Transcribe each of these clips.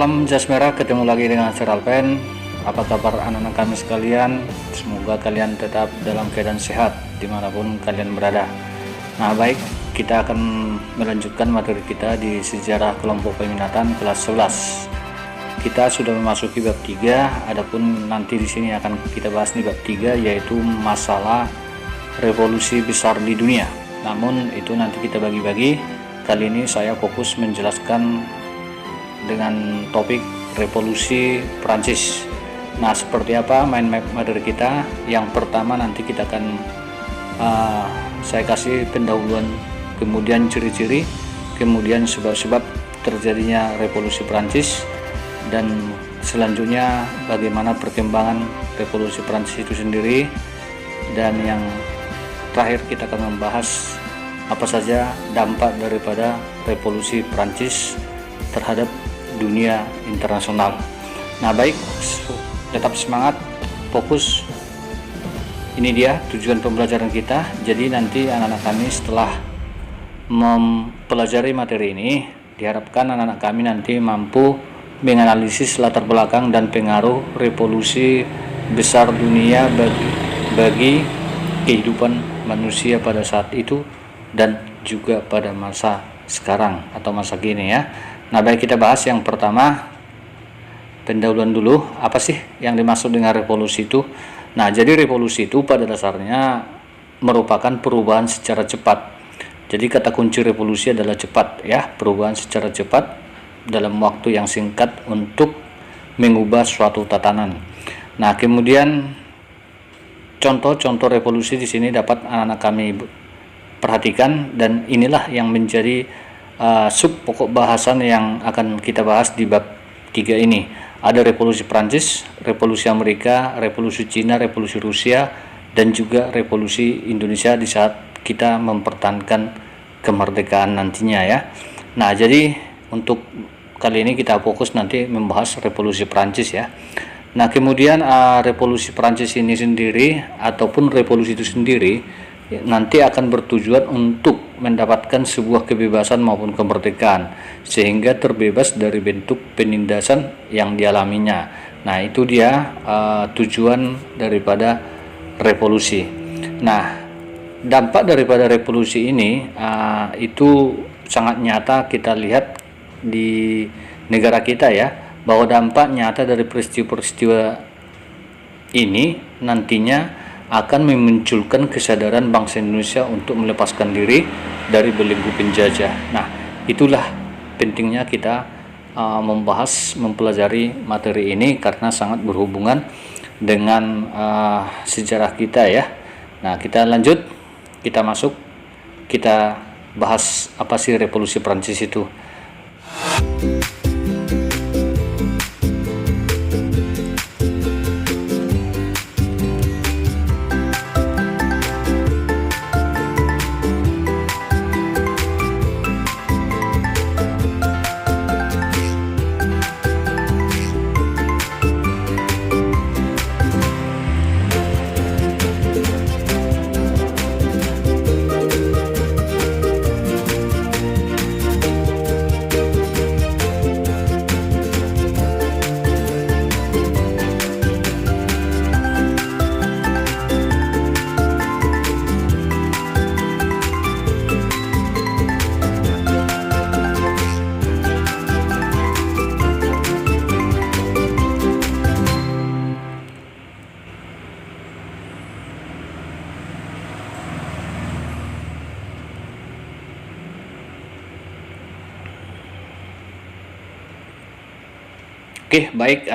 Salam jas merah, ketemu lagi dengan Seralpen. Apa kabar anak-anak kami sekalian? Semoga kalian tetap dalam keadaan sehat dimanapun kalian berada. Nah baik, kita akan melanjutkan materi kita di sejarah kelompok peminatan kelas 11. Kita sudah memasuki bab 3, adapun nanti di sini akan kita bahas nih bab 3, yaitu masalah revolusi besar di dunia. Namun itu nanti kita bagi-bagi. Kali ini saya fokus menjelaskan dengan topik revolusi Prancis. Nah, seperti apa main map materi kita? Yang pertama nanti kita akan saya kasih pendahuluan, kemudian ciri-ciri, kemudian sebab-sebab terjadinya revolusi Prancis, dan selanjutnya bagaimana perkembangan revolusi Prancis itu sendiri, dan yang terakhir kita akan membahas apa saja dampak daripada revolusi Prancis terhadap dunia internasional. Nah baik, tetap semangat, fokus. Ini dia tujuan pembelajaran kita. Jadi nanti anak-anak kami setelah mempelajari materi ini, diharapkan anak-anak kami nanti mampu menganalisis latar belakang dan pengaruh revolusi besar dunia bagi kehidupan manusia pada saat itu dan juga pada masa sekarang atau masa kini ya. Nah baik, kita bahas yang pertama, pendahuluan dulu. Apa sih yang dimaksud dengan revolusi itu? Nah jadi revolusi itu pada dasarnya merupakan perubahan secara cepat. Jadi kata kunci revolusi adalah cepat ya, perubahan secara cepat dalam waktu yang singkat untuk mengubah suatu tatanan. Nah kemudian contoh-contoh revolusi di sini dapat anak-anak kami perhatikan, dan inilah yang menjadi sub pokok bahasan yang akan kita bahas di bab 3 ini. Ada revolusi Prancis, revolusi Amerika, revolusi Cina, revolusi Rusia, dan juga revolusi Indonesia di saat kita mempertahankan kemerdekaan nantinya ya. Nah jadi untuk kali ini kita fokus nanti membahas revolusi Prancis ya. Nah kemudian revolusi Prancis ini sendiri ataupun revolusi itu sendiri nanti akan bertujuan untuk mendapatkan sebuah kebebasan maupun kemerdekaan, sehingga terbebas dari bentuk penindasan yang dialaminya. Nah itu dia tujuan daripada revolusi. Nah dampak daripada revolusi ini itu sangat nyata kita lihat di negara kita ya, bahwa dampak nyata dari peristiwa-peristiwa ini nantinya akan memunculkan kesadaran bangsa Indonesia untuk melepaskan diri dari belenggu penjajah. Nah, itulah pentingnya kita mempelajari materi ini karena sangat berhubungan dengan sejarah kita ya. Nah, kita lanjut, kita masuk, kita bahas apa sih revolusi Prancis itu. Oke, baik,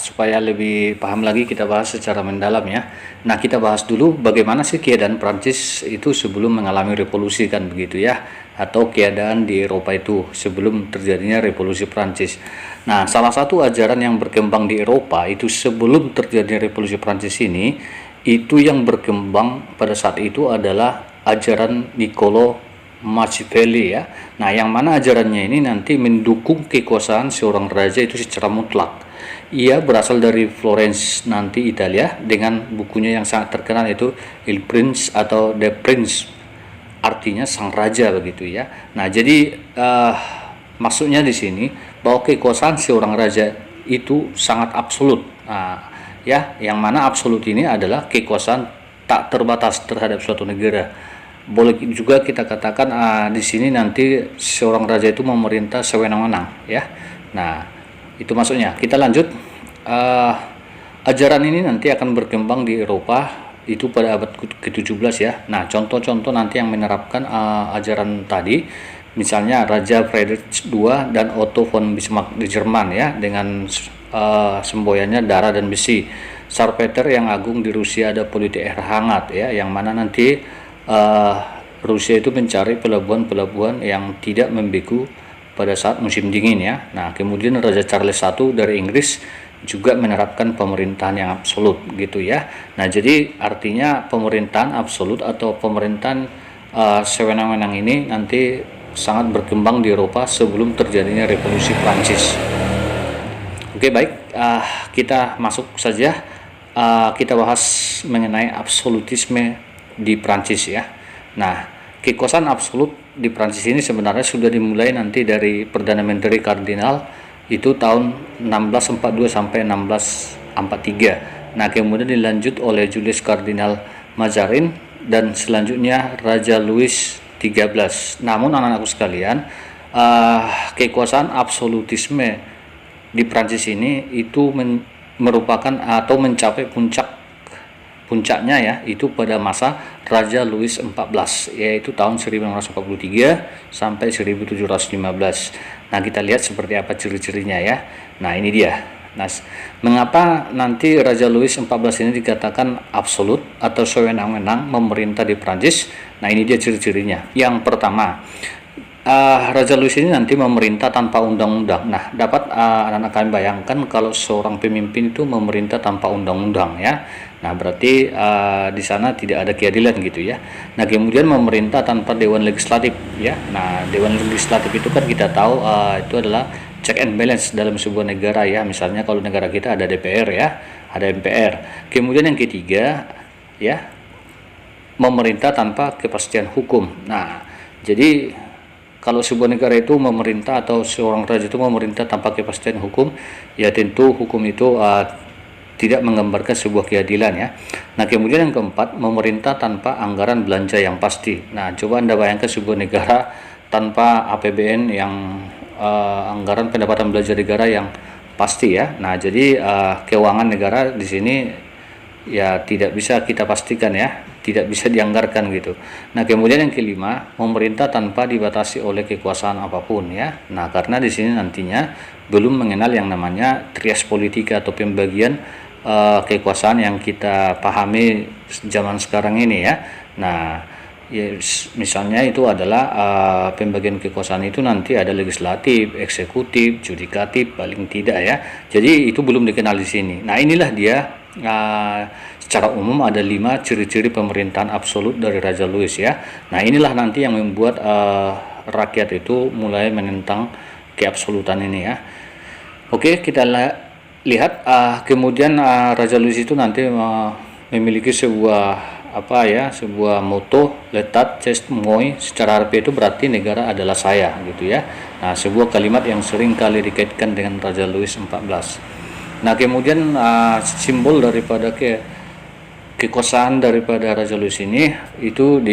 supaya lebih paham lagi kita bahas secara mendalam ya. Nah, kita bahas dulu bagaimana sih keadaan Prancis itu sebelum mengalami revolusi kan begitu ya, atau keadaan di Eropa itu sebelum terjadinya revolusi Prancis. Nah, salah satu ajaran yang berkembang di Eropa itu sebelum terjadinya revolusi Prancis ini, itu yang berkembang pada saat itu adalah ajaran Niccolo Machiavelli ya. Nah, yang mana ajarannya ini nanti mendukung kekuasaan seorang raja itu secara mutlak. Ia berasal dari Florence nanti Italia, dengan bukunya yang sangat terkenal itu Il Prince atau The Prince, artinya sang raja begitu ya. Nah, jadi maksudnya di sini bahwa kekuasaan seorang raja itu sangat absolut. Nah, ya, yang mana absolut ini adalah kekuasaan tak terbatas terhadap suatu negara. Boleh juga kita katakan di sini nanti seorang raja itu memerintah sewenang-wenang, ya. Nah, itu maksudnya. Kita lanjut. Ajaran ini nanti akan berkembang di Eropa itu pada abad ke-17 ya. Nah, contoh-contoh nanti yang menerapkan ajaran tadi, misalnya Raja Friedrich II dan Otto von Bismarck di Jerman ya, dengan semboyannya darah dan besi. Tsar Peter yang agung di Rusia, ada politik air hangat ya, yang mana nanti Rusia itu mencari pelabuhan-pelabuhan yang tidak membeku pada saat musim dingin ya. Nah, kemudian Raja Charles I dari Inggris juga menerapkan pemerintahan yang absolut gitu ya. Nah, jadi artinya pemerintahan absolut atau pemerintahan sewenang-wenang ini nanti sangat berkembang di Eropa sebelum terjadinya revolusi Prancis. Oke, baik, kita masuk saja. Kita bahas mengenai absolutisme di Prancis ya. Nah, kekuasaan absolut di Prancis ini sebenarnya sudah dimulai nanti dari Perdana Menteri Kardinal itu tahun 1642 sampai 1643. Nah, kemudian dilanjut oleh Julius Kardinal Mazarin dan selanjutnya Raja Louis XIII. Namun anak-anakku sekalian, kekuasaan absolutisme di Prancis ini itu merupakan atau mencapai puncaknya ya, itu pada masa Raja Louis XIV, yaitu tahun 1943 sampai 1715. Nah, kita lihat seperti apa ciri-cirinya ya. Nah, ini dia. Nah, mengapa nanti Raja Louis XIV ini dikatakan absolut atau sewenang-wenang memerintah di Prancis? Nah, ini dia ciri-cirinya. Yang pertama, Raja Louis ini nanti memerintah tanpa undang-undang. Nah, dapat anak-anak kalian bayangkan kalau seorang pemimpin itu memerintah tanpa undang-undang ya. Nah, berarti di sana tidak ada keadilan gitu ya. Nah, kemudian memerintah tanpa dewan legislatif ya. Nah, dewan legislatif itu kan kita tahu itu adalah check and balance dalam sebuah negara ya. Misalnya kalau negara kita ada DPR ya, ada MPR. Kemudian yang ketiga ya, memerintah tanpa kepastian hukum. Nah, jadi kalau sebuah negara itu memerintah atau seorang raja itu memerintah tanpa kepastian hukum, ya tentu hukum itu tidak menggambarkan sebuah keadilan ya. Nah, kemudian yang keempat, memerintah tanpa anggaran belanja yang pasti. Nah, coba Anda bayangkan sebuah negara tanpa APBN yang anggaran pendapatan belanja negara yang pasti ya. Nah, jadi keuangan negara di sini ya tidak bisa kita pastikan ya, tidak bisa dianggarkan gitu. Nah, kemudian yang kelima, pemerintah tanpa dibatasi oleh kekuasaan apapun ya. Nah, karena di sini nantinya belum mengenal yang namanya trias politika atau pembagian kekuasaan yang kita pahami zaman sekarang ini ya. Nah, ya, misalnya itu adalah pembagian kekuasaan itu nanti ada legislatif, eksekutif, judikatif paling tidak ya. Jadi itu belum dikenal di sini. Nah, inilah dia secara umum ada 5 ciri-ciri pemerintahan absolut dari Raja Louis ya. Nah, inilah nanti yang membuat rakyat itu mulai menentang keabsolutan ini ya. Oke, kita lihat kemudian Raja Louis itu nanti memiliki sebuah sebuah moto L'État c'est moi, secara harfiah itu berarti negara adalah saya gitu ya. Nah, sebuah kalimat yang sering kali dikaitkan dengan Raja Louis XIV. Nah, kemudian simbol daripada kekuasaan daripada Raja Louis ini itu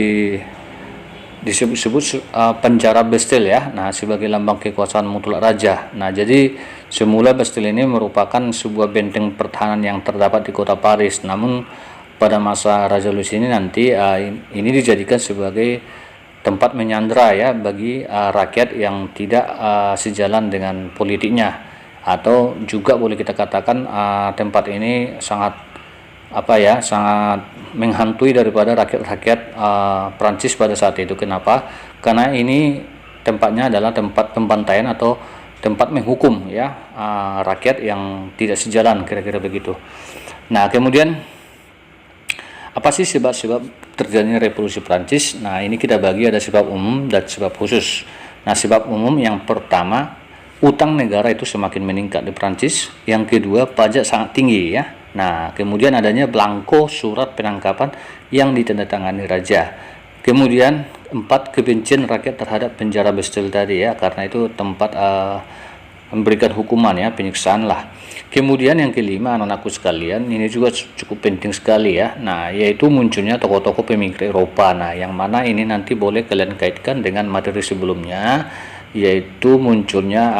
disebut penjara Bastille ya. Nah, sebagai lambang kekuasaan mutlak raja. Nah, jadi semula Bastille ini merupakan sebuah benteng pertahanan yang terdapat di kota Paris. Namun pada masa Raja Louis ini nanti ini dijadikan sebagai tempat menyandera ya bagi rakyat yang tidak sejalan dengan politiknya, atau juga boleh kita katakan tempat ini sangat sangat menghantui daripada rakyat-rakyat Prancis pada saat itu. Kenapa? Karena ini tempatnya adalah tempat pembantaian atau tempat menghukum ya rakyat yang tidak sejalan, kira-kira begitu. Nah, kemudian apa sih sebab-sebab terjadinya revolusi Prancis? Nah, ini kita bagi ada sebab umum dan sebab khusus. Nah, sebab umum yang pertama, utang negara itu semakin meningkat di Prancis. Yang kedua, pajak sangat tinggi ya. Nah, kemudian adanya blanko surat penangkapan yang ditandatangani raja. Kemudian 4, kebencian rakyat terhadap penjara Bastille tadi ya, karena itu tempat memberikan hukuman ya, penyiksaan lah. Kemudian yang kelima anak-anakku sekalian, ini juga cukup penting sekali ya. Nah, yaitu munculnya tokoh-tokoh pemikir Eropa. Nah, yang mana ini nanti boleh kalian kaitkan dengan materi sebelumnya, yaitu munculnya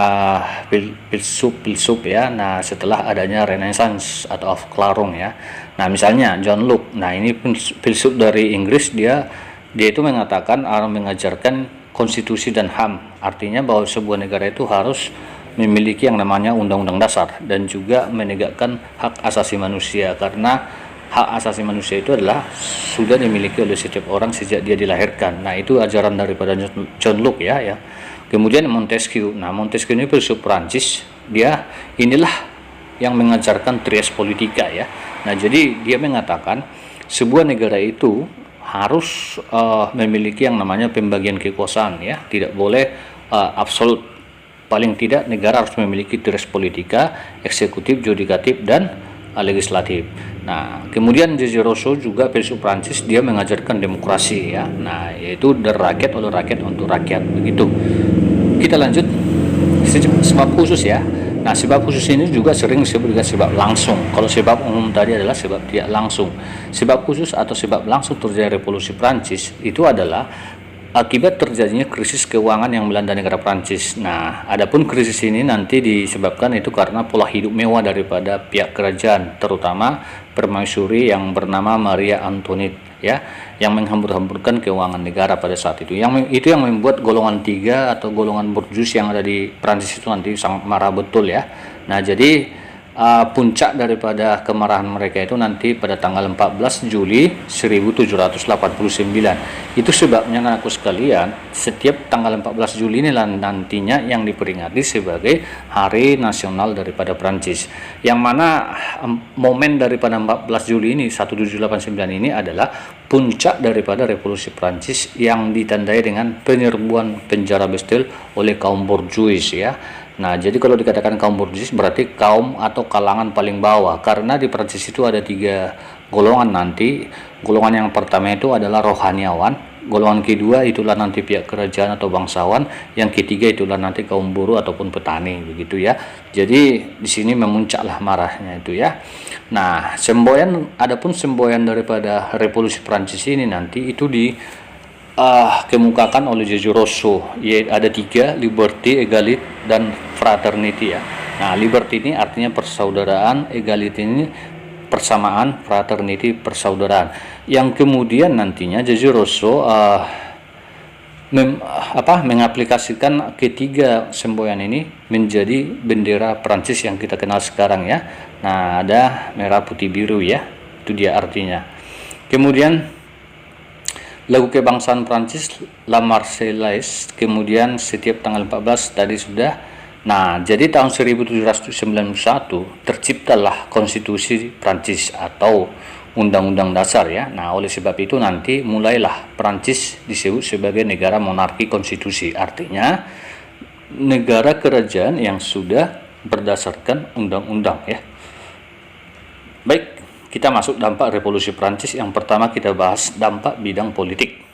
filsuf ya. Nah, setelah adanya Renaissance atau Aufklärung ya. Nah, misalnya John Locke. Nah, ini filsuf dari Inggris, dia itu mengatakan mengajarkan konstitusi dan HAM. Artinya bahwa sebuah negara itu harus memiliki yang namanya undang-undang dasar dan juga menegakkan hak asasi manusia, karena hak asasi manusia itu adalah sudah dimiliki oleh setiap orang sejak dia dilahirkan. Nah, itu ajaran daripada John Locke ya. Kemudian Montesquieu. Nah, Montesquieu ini filsuf Prancis. Dia inilah yang mengajarkan trias politika ya. Nah, jadi dia mengatakan sebuah negara itu harus memiliki yang namanya pembagian kekuasaan ya, tidak boleh absolut. Paling tidak negara harus memiliki trias politika, eksekutif, yudikatif, dan legislatif. Nah, kemudian Jean Rousseau juga filsuf Prancis, dia mengajarkan demokrasi ya. Nah, yaitu dari rakyat oleh rakyat untuk rakyat, begitu. Kita lanjut sebab khusus ya. Nah, sebab khusus ini juga sering disebut dengan sebab langsung. Kalau sebab umum tadi adalah sebab tidak langsung. Sebab khusus atau sebab langsung terjadi revolusi Prancis itu adalah akibat terjadinya krisis keuangan yang melanda negara Prancis. Nah, adapun krisis ini nanti disebabkan itu karena pola hidup mewah daripada pihak kerajaan, terutama permaisuri yang bernama Maria Antoinette ya, yang menghambur-hamburkan keuangan negara pada saat itu. Itu yang membuat golongan 3 atau golongan borjuis yang ada di Prancis itu nanti sangat marah betul ya. Nah, jadi puncak daripada kemarahan mereka itu nanti pada tanggal 14 Juli 1789. Itu sebabnya anakku sekalian, setiap tanggal 14 Juli ini nantinya yang diperingati sebagai Hari Nasional daripada Prancis. Yang mana momen daripada 14 Juli ini 1789 ini adalah puncak daripada revolusi Prancis yang ditandai dengan penyerbuan penjara Bastille oleh kaum borjuis ya. Nah, jadi kalau dikatakan kaum borjuis berarti kaum atau kalangan paling bawah, karena di Prancis itu ada 3 golongan nanti. Golongan yang pertama itu adalah rohaniawan, golongan kedua itulah nanti pihak kerajaan atau bangsawan, yang ketiga itulah nanti kaum buruh ataupun petani, begitu ya. Jadi di sini memuncaklah marahnya itu ya. Nah, adapun semboyan daripada revolusi Prancis ini nanti itu kemukakan oleh Jean Rousseau, yaitu ada 3, liberty, egality, dan fraternity ya. Nah, liberty ini artinya persaudaraan, egality ini persamaan, fraternity persaudaraan. Yang kemudian nantinya Jean Rousseau mengaplikasikan ketiga semboyan ini menjadi bendera Prancis yang kita kenal sekarang ya. Nah, ada merah, putih, biru ya. Itu dia artinya. Kemudian lagu kebangsaan Prancis La Marseillaise, kemudian setiap tanggal 14 tadi sudah. Nah, jadi tahun 1791 terciptalah konstitusi Prancis atau undang-undang dasar ya. Nah, oleh sebab itu nanti mulailah Prancis disebut sebagai negara monarki konstitusi, artinya negara kerajaan yang sudah berdasarkan undang-undang ya. Baik, kita masuk dampak revolusi Prancis. Yang pertama kita bahas dampak bidang politik.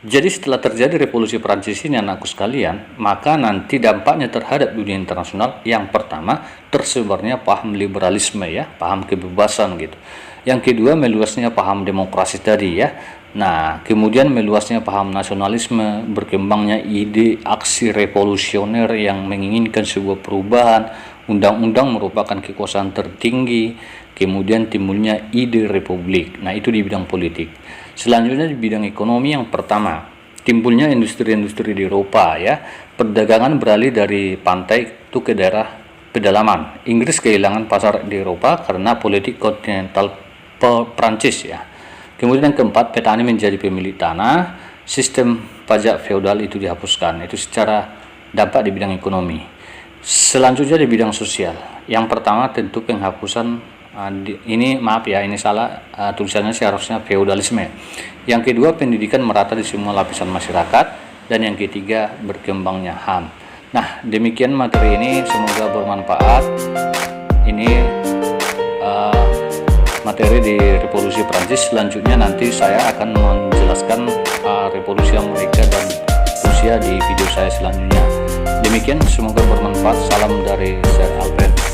Jadi setelah terjadi revolusi Prancis ini anakku sekalian, maka nanti dampaknya terhadap dunia internasional, yang pertama tersebarnya paham liberalisme ya, paham kebebasan gitu. Yang kedua meluasnya paham demokrasi tadi ya. Nah, kemudian meluasnya paham nasionalisme, berkembangnya ide aksi revolusioner yang menginginkan sebuah perubahan, undang-undang merupakan kekuasaan tertinggi. Kemudian timbulnya ide republik. Nah, itu di bidang politik. Selanjutnya di bidang ekonomi, yang pertama timbulnya industri-industri di Eropa ya. Perdagangan beralih dari pantai itu ke daerah pedalaman. Inggris kehilangan pasar di Eropa karena politik kontinental Prancis ya. Kemudian yang keempat, petani menjadi pemilik tanah. Sistem pajak feodal itu dihapuskan. Itu secara dampak di bidang ekonomi. Selanjutnya di bidang sosial. Yang pertama tentu penghapusan ini maaf ya, ini salah tulisannya, seharusnya feodalisme. Yang kedua pendidikan merata di semua lapisan masyarakat, dan yang ketiga berkembangnya HAM. Nah, demikian materi ini, semoga bermanfaat. Ini materi di revolusi Prancis. Selanjutnya nanti saya akan menjelaskan revolusi Amerika dan Rusia di video saya selanjutnya. Demikian, semoga bermanfaat. Salam dari Sir Alfred.